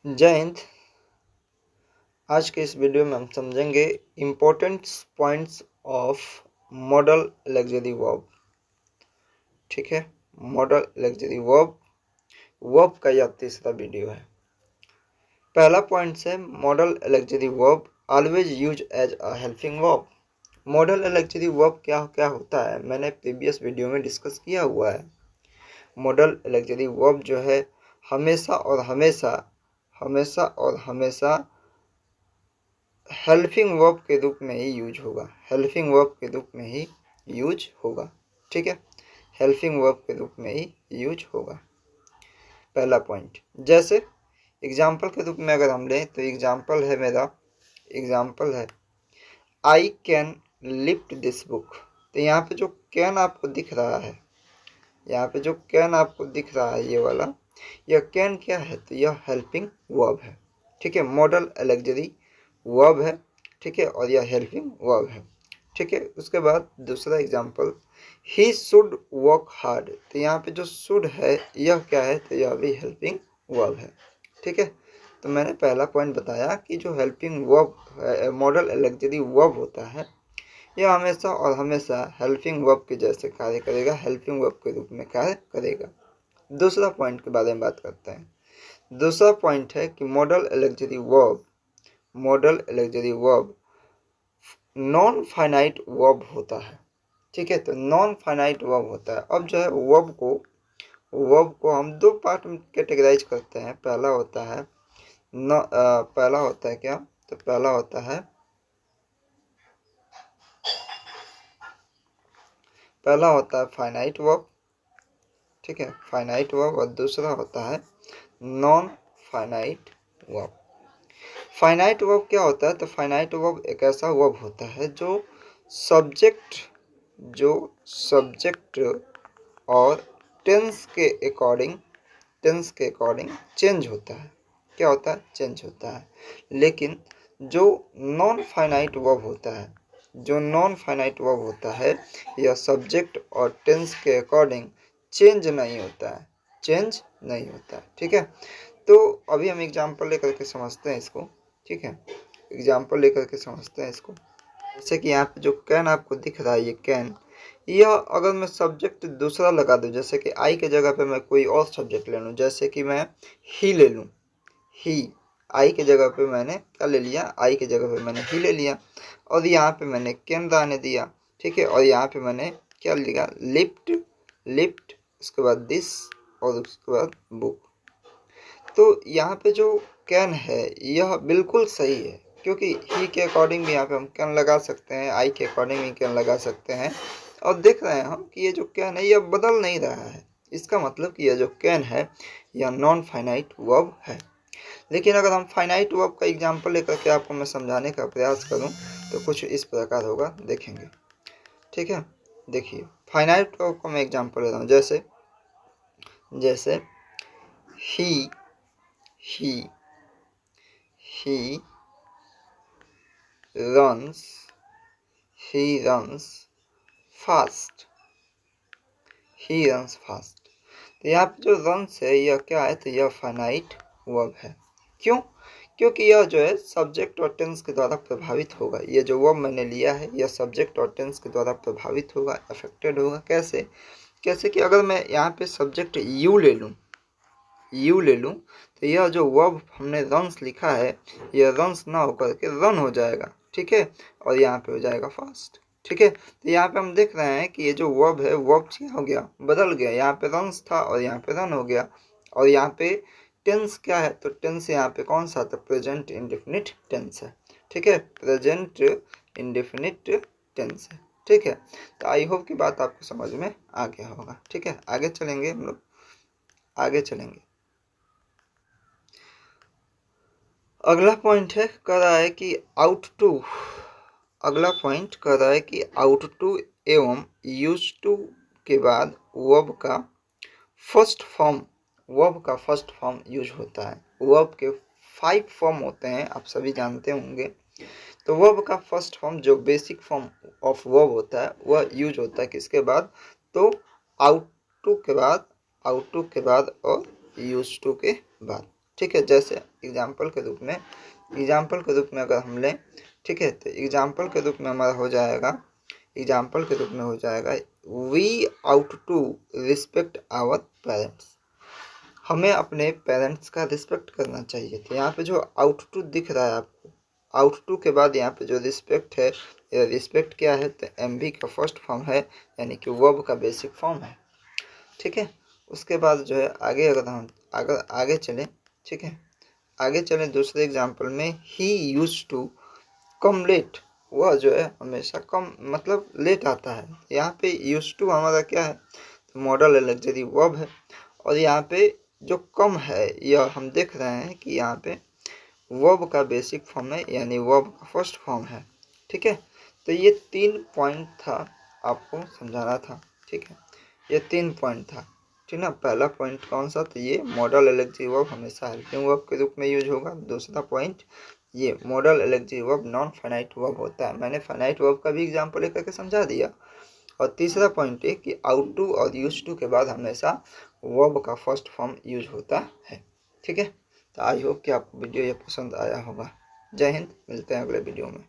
जय हिंद। आज के इस वीडियो में हम समझेंगे important points of model auxiliary verb. ठीक है, मॉडल लग्जरी वर्ब का यह तीसरा वीडियो है। पहला पॉइंट है modal auxiliary verb always use as a helping verb. Modal auxiliary verb क्या क्या होता है, मैंने प्रीवियस वीडियो में डिस्कस किया हुआ है। मॉडल लग्जरी वर्ब जो है हमेशा और हमेशा हेल्पिंग वर्ब के रूप में ही यूज होगा। हेल्पिंग वर्ब के रूप में ही यूज होगा। ठीक है, हेल्पिंग वर्ब के रूप में ही यूज होगा। पहला पॉइंट, जैसे एग्जाम्पल के रूप में अगर हम लें तो एग्जाम्पल है I can lift this book. तो यहाँ पे जो कैन आपको दिख रहा है, ये वाला, यह कैन क्या है, तो यह हेल्पिंग वर्ब है। ठीक है, मॉडल लग्जरी वर्ब है। ठीक है, और यह हेल्पिंग वर्ब है। ठीक है, उसके बाद दूसरा example, he should work hard. तो यहाँ पे जो शुड है यह क्या है, तो यह भी हेल्पिंग वर्ब है। ठीक है, तो मैंने पहला पॉइंट बताया कि जो helping verb modal auxiliary verb होता है यह हमेशा और हमेशा हेल्पिंग वर्ब के जैसे कार्य करेगा, हेल्पिंग वर्ब के रूप में कार्य करेगा। दूसरा पॉइंट के बारे में बात करते हैं। दूसरा पॉइंट है कि model auxiliary verb non finite verb होता है। ठीक है, तो नॉन फाइनाइट वर्ब होता है। अब जो है वर्ब को हम दो पार्ट में कैटेगराइज करते हैं। पहला होता है क्या, तो पहला होता है फाइनाइट वर्ब। ठीक है, फाइनाइट वर्ब, और दूसरा होता है non finite verb. Finite verb क्या होता है, तो फाइनाइट वर्ब एक ऐसा वर्ब होता है जो सब्जेक्ट और टेंस के अकॉर्डिंग चेंज होता है। क्या होता है, चेंज होता है। लेकिन जो नॉन फाइनाइट वर्ब होता है यह सब्जेक्ट और टेंस के अकॉर्डिंग चेंज नहीं होता है। ठीक है, तो अभी हम एग्जांपल लेकर के समझते हैं इसको। ठीक है, जैसे कि यहाँ पे जो कैन आपको दिख रहा है, ये कैन, यह अगर मैं सब्जेक्ट दूसरा लगा दूं, जैसे कि आई के जगह पे मैं कोई और सब्जेक्ट ले लूं, जैसे कि मैं ही ले लूं, आई के जगह पे मैंने क्या ले लिया, ही ले लिया, और यहाँ पे मैंने कैन रहने दिया। ठीक है, और यहाँ पे मैंने क्या लिखा, लिफ्ट, उसके बाद दिस, और उसके बाद बुक। तो यहाँ पे जो कैन है यह बिल्कुल सही है, क्योंकि ही के अकॉर्डिंग भी यहाँ पे हम कैन लगा सकते हैं, आई के अकॉर्डिंग भी कैन लगा सकते हैं। और देख रहे हैं हम कि ये जो कैन है यह बदल नहीं रहा है। इसका मतलब कि यह जो कैन है यह नॉन फाइनाइट वर्ब है। लेकिन अगर हम फाइनाइट वर्ब का एग्जाम्पल लेकर के आपको मैं समझाने का प्रयास करूँ तो कुछ इस प्रकार होगा, देखेंगे। ठीक है, देखिए फाइनाइट वर्ब का मैं एग्जाम्पल ले रहा हूँ, जैसे ही runs fast। तो यहाँ पे जो runs है यह क्या है, तो यह फाइनाइट वर्ब है। क्यों? क्योंकि यह जो है सब्जेक्ट और टेंस के द्वारा प्रभावित होगा। यह जो वर्ब मैंने लिया है यह सब्जेक्ट और टेंस के द्वारा प्रभावित होगा, अफेक्टेड होगा। कैसे कि अगर मैं यहाँ पे सब्जेक्ट यू ले लूँ तो यह जो वर्ब हमने रन्स लिखा है यह रन्स ना होकर के रन हो जाएगा। ठीक है, और यहाँ पे हो जाएगा फास्ट। ठीक है, तो यहाँ पे हम देख रहे हैं कि ये जो वर्ब है, वर्ब क्या हो गया, बदल गया। यहाँ पे रन्स था और यहाँ पे रन हो गया। और यहाँ पे टेंस क्या है, तो टेंस यहाँ पे कौन सा था, प्रेजेंट इंडेफिनिट टेंस है। ठीक है, प्रेजेंट इंडेफिनिट टेंस है। ठीक है, तो आई होप की बात आपको समझ में आ गया होगा। ठीक है, आगे चलेंगे हम लोग, अगला पॉइंट है, कह रहा है कि आउट टू एवं यूज टू के बाद वर्ब का फर्स्ट फॉर्म यूज होता है। वर्ब के 5 फॉर्म होते हैं, आप सभी जानते होंगे। तो वर्ब का फर्स्ट फॉर्म जो बेसिक फॉर्म ऑफ वर्ब होता है वह यूज होता है किसके बाद, तो आउट टू के बाद और यूज टू के बाद। ठीक है। जैसे एग्जाम्पल के रूप में अगर हम लें, ठीक है, तो एग्जाम्पल के रूप में हमारा हो जाएगा we ought to respect our parents. हमें अपने पेरेंट्स का रिस्पेक्ट करना चाहिए। तो यहाँ पे जो आउट टू दिख रहा है आपको, आउट टू के बाद यहाँ पे जो रिस्पेक्ट है, ये रिस्पेक्ट क्या है, तो एमवी का फर्स्ट फॉर्म है, यानी कि वर्ब का बेसिक फॉर्म है, ठीक है। उसके बाद जो है आगे अगर हम आगे चलें, ठीक है, आगे चलें दूसरे एग्जाम्पल में, ही यूज टू कम लेट। वह जो है हमेशा कम मतलब लेट आता है। यहाँ पे यूज टू हमारा क्या है, तो मॉडल एलक्जरी वर्ब है। और यहाँ पे जो कम है यह हम देख रहे हैं कि यहाँ पे वर्ब का बेसिक फॉर्म है, यानी वर्ब का फर्स्ट फॉर्म है, ठीक है। तो ये 3 पॉइंट था, आपको समझाना था, ठीक है। ये 3 पॉइंट था, ठीक ना। पहला पॉइंट कौन सा, तो ये मॉडल एलक्जरी वर्ब हमेशा हेल्पिंग वर्ब के रूप में यूज होगा। दूसरा पॉइंट, ये modal auxiliary verb non finite verb होता है। मैंने फाइनाइट वर्ब का भी एग्जाम्पल लेकर के समझा दिया। और तीसरा पॉइंट है कि आउट टू और यूज टू के बाद हमेशा वर्ब का फर्स्ट फॉर्म यूज होता है, ठीक है। तो आई होप कि आपको वीडियो ये पसंद आया होगा। जय हिंद, मिलते हैं अगले वीडियो में।